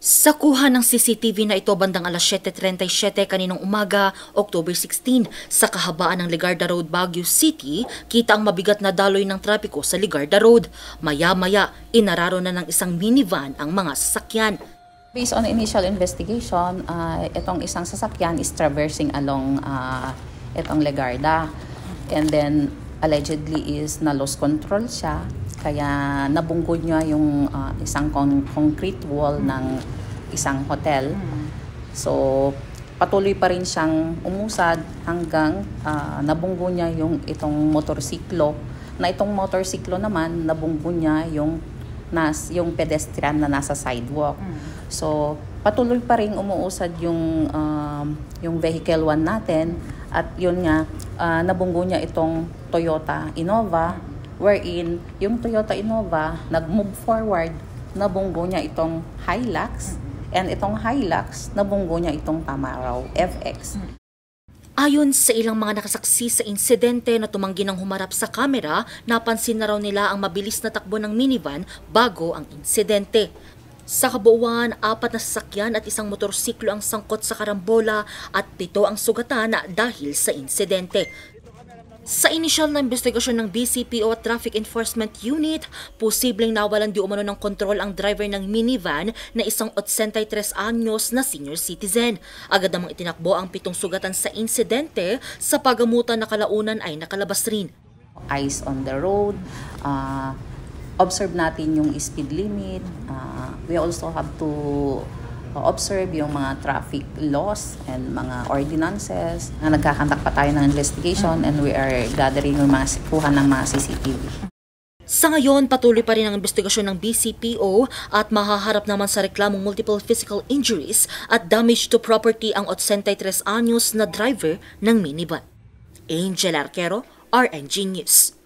Sa kuha ng CCTV na ito bandang alas 7:37 kaninang umaga, October 16, sa kahabaan ng Ligarda Road, Baguio City, kita ang mabigat na daloy ng trapiko sa Ligarda Road. Maya-maya, inararo na ng isang minivan ang mga sasakyan. Based on initial investigation, itong isang sasakyan is traversing along itong Ligarda. And then, allegedly is na-lost control siya. Kaya nabunggod niya yung isang concrete wall ng isang hotel. So, patuloy pa rin siyang umusad hanggang nabunggo niya yung itong motorsiklo. Na itong motorsiklo naman, nabunggo niya yung pedestrian na nasa sidewalk. So, patuloy pa rin umuusad yung vehicle 1 natin. At yun nga, nabunggo niya itong Toyota Innova, wherein yung Toyota Innova nag-move forward, nabunggo niya itong Hilux, and itong Hilux, nabunggo niya itong Tamaraw FX. Ayon sa ilang mga nakasaksi sa insidente na tumanggi ng humarap sa kamera, napansin na raw nila ang mabilis na takbo ng minivan bago ang insidente. Sa kabuuan, 4 na sasakyan at isang motorsiklo ang sangkot sa karambola at 7 ang sugatan dahil sa insidente. Sa inisyal na investigasyon ng BCPO at Traffic Enforcement Unit, posibleng nawalan di umano ng kontrol ang driver ng minivan na isang 83 anyos na senior citizen. Agad namang itinakbo ang 7 sugatan sa insidente, sa pagamutan na kalaunan ay nakalabas rin. Eyes on the road, observe natin yung speed limit, we also have to observe yung mga traffic laws and mga ordinances. Nagkakandak pa tayo ng investigation and we are gathering yung mga kuha ng mga CCTV. Sa ngayon, patuloy pa rin ang investigasyon ng BCPO at mahaharap naman sa reklamong multiple physical injuries at damage to property ang 83 anyos na driver ng minivan. Angel Arquero, RNG News.